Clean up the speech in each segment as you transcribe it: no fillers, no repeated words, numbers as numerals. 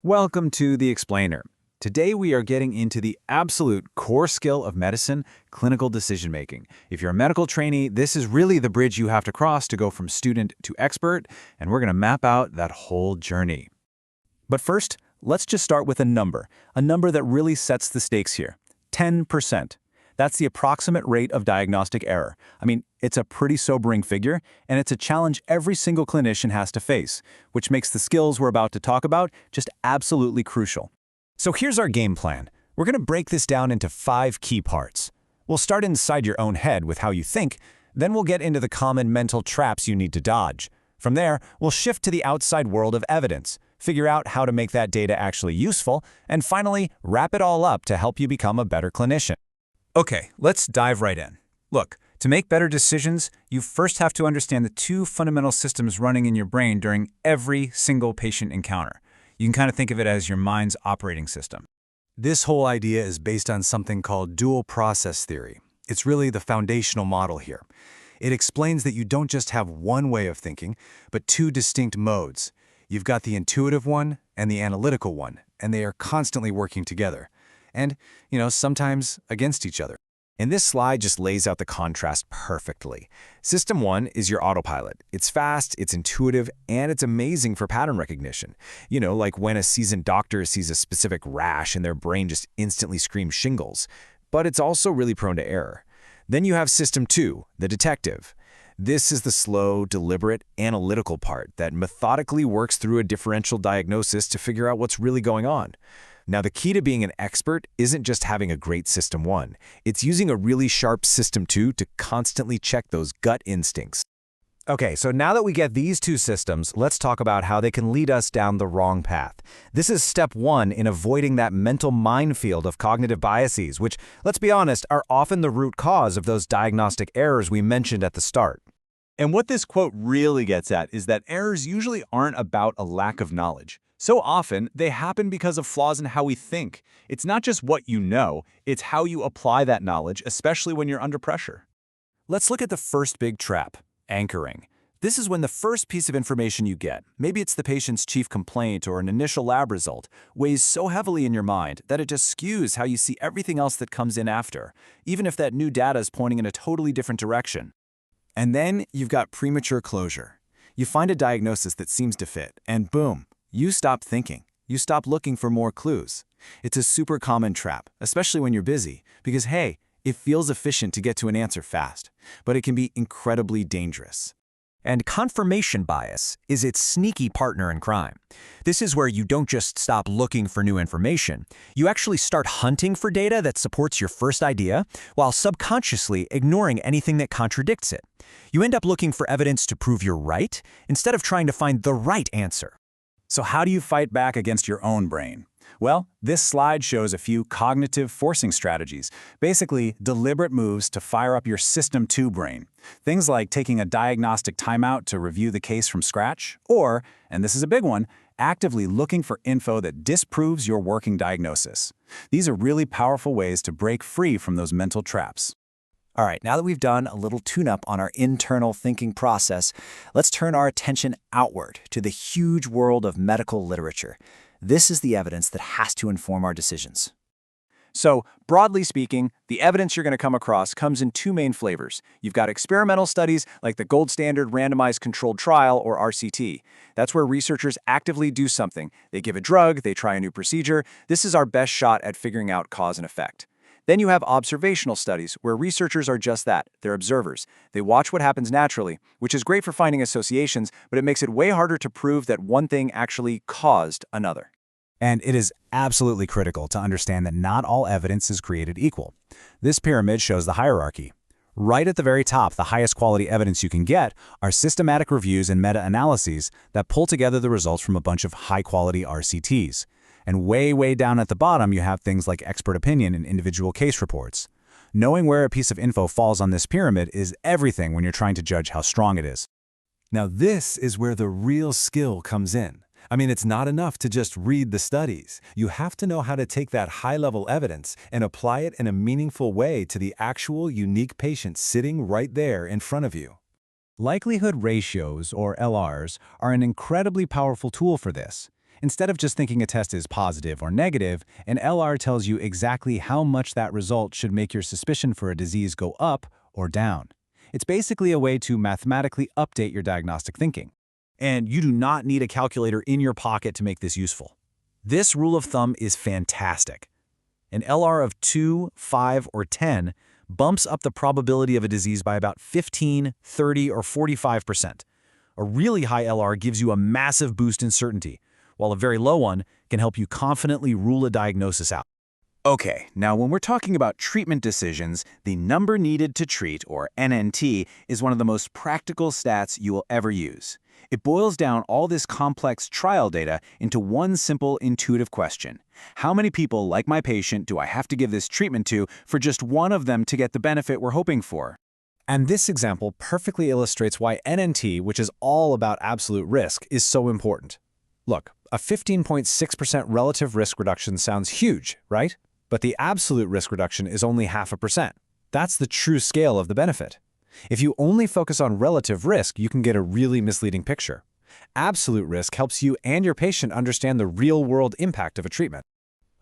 Welcome to The Explainer. Today we are getting into the absolute core skill of medicine, clinical decision-making. If you're a medical trainee, this is really the bridge you have to cross to go from student to expert, and we're going to map out that whole journey. But first, let's just start with a number that really sets the stakes here. 10%. That's the approximate rate of diagnostic error. It's a pretty sobering figure, and it's a challenge every single clinician has to face, which makes the skills we're about to talk about just absolutely crucial. So here's our game plan. We're going to break this down into 5 key parts. We'll start inside your own head with how you think, then we'll get into the common mental traps you need to dodge. From there, we'll shift to the outside world of evidence, figure out how to make that data actually useful, and finally, wrap it all up to help you become a better clinician. Okay, let's dive right in. Look, to make better decisions, you first have to understand the 2 fundamental systems running in your brain during every single patient encounter. You can kind of think of it as your mind's operating system. This whole idea is based on something called dual process theory. It's really the foundational model here. It explains that you don't just have one way of thinking, but 2 distinct modes. You've got the intuitive one and the analytical one, and they are constantly working together. And, sometimes against each other. And this slide just lays out the contrast perfectly. System 1 is your autopilot. It's fast, it's intuitive, and it's amazing for pattern recognition. Like when a seasoned doctor sees a specific rash and their brain just instantly screams shingles. But it's also really prone to error. Then you have System 2, the detective. This is the slow, deliberate, analytical part that methodically works through a differential diagnosis to figure out what's really going on. Now, the key to being an expert isn't just having a great System 1. It's using a really sharp System 2 to constantly check those gut instincts. Okay, so now that we get these 2 systems, let's talk about how they can lead us down the wrong path. This is step 1 in avoiding that mental minefield of cognitive biases, which, let's be honest, are often the root cause of those diagnostic errors we mentioned at the start. And what this quote really gets at is that errors usually aren't about a lack of knowledge. So often, they happen because of flaws in how we think. It's not just what you know, it's how you apply that knowledge, especially when you're under pressure. Let's look at the first big trap, anchoring. This is when the first piece of information you get, maybe it's the patient's chief complaint or an initial lab result, weighs so heavily in your mind that it just skews how you see everything else that comes in after, even if that new data is pointing in a totally different direction. And then you've got premature closure. You find a diagnosis that seems to fit, and boom, you stop thinking. You stop looking for more clues. It's a super common trap, especially when you're busy, because hey, it feels efficient to get to an answer fast, but it can be incredibly dangerous. And confirmation bias is its sneaky partner in crime. This is where you don't just stop looking for new information, you actually start hunting for data that supports your first idea, while subconsciously ignoring anything that contradicts it. You end up looking for evidence to prove you're right, instead of trying to find the right answer. So how do you fight back against your own brain? Well, this slide shows a few cognitive forcing strategies, basically deliberate moves to fire up your System 2 brain. Things like taking a diagnostic timeout to review the case from scratch, or, and this is a big one, actively looking for info that disproves your working diagnosis. These are really powerful ways to break free from those mental traps. All right, now that we've done a little tune-up on our internal thinking process, let's turn our attention outward to the huge world of medical literature. This is the evidence that has to inform our decisions. So, broadly speaking, the evidence you're going to come across comes in 2 main flavors. You've got experimental studies like the gold standard randomized controlled trial, or RCT. That's where researchers actively do something. They give a drug, they try a new procedure. This is our best shot at figuring out cause and effect. Then you have observational studies, where researchers are just that. They're observers. They watch what happens naturally, which is great for finding associations, but it makes it way harder to prove that one thing actually caused another. And it is absolutely critical to understand that not all evidence is created equal. This pyramid shows the hierarchy. Right at the very top, the highest quality evidence you can get are systematic reviews and meta-analyses that pull together the results from a bunch of high-quality RCTs. And way down at the bottom, you have things like expert opinion and individual case reports. Knowing where a piece of info falls on this pyramid is everything when you're trying to judge how strong it is. Now this is where the real skill comes in. It's not enough to just read the studies. You have to know how to take that high-level evidence and apply it in a meaningful way to the actual unique patient sitting right there in front of you. Likelihood ratios, or LRs, are an incredibly powerful tool for this. Instead of just thinking a test is positive or negative, an LR tells you exactly how much that result should make your suspicion for a disease go up or down. It's basically a way to mathematically update your diagnostic thinking. And you do not need a calculator in your pocket to make this useful. This rule of thumb is fantastic. An LR of 2, 5, or 10 bumps up the probability of a disease by about 15, 30, or 45%. A really high LR gives you a massive boost in certainty, while a very low one can help you confidently rule a diagnosis out. Okay, now when we're talking about treatment decisions, the number needed to treat, or NNT, is one of the most practical stats you will ever use. It boils down all this complex trial data into one simple, intuitive question. How many people, like my patient, do I have to give this treatment to for just one of them to get the benefit we're hoping for? And this example perfectly illustrates why NNT, which is all about absolute risk, is so important. Look, a 15.6% relative risk reduction sounds huge, right? But the absolute risk reduction is only 0.5%. That's the true scale of the benefit. If you only focus on relative risk, you can get a really misleading picture. Absolute risk helps you and your patient understand the real-world impact of a treatment.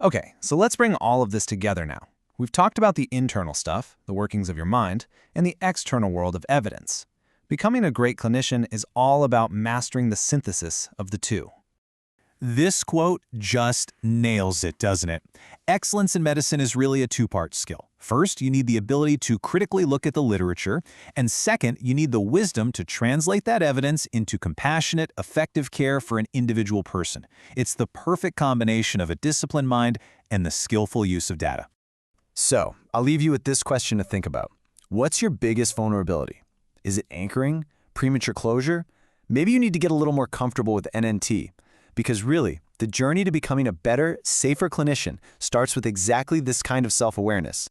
Okay, so let's bring all of this together now. We've talked about the internal stuff, the workings of your mind, and the external world of evidence. Becoming a great clinician is all about mastering the synthesis of the two. This quote just nails it, doesn't it? Excellence in medicine is really a two-part skill. First, you need the ability to critically look at the literature, and second, you need the wisdom to translate that evidence into compassionate, effective care for an individual person. It's the perfect combination of a disciplined mind and the skillful use of data. So, I'll leave you with this question to think about. What's your biggest vulnerability? Is it anchoring? Premature closure? Maybe you need to get a little more comfortable with NNT. Because really, the journey to becoming a better, safer clinician starts with exactly this kind of self-awareness.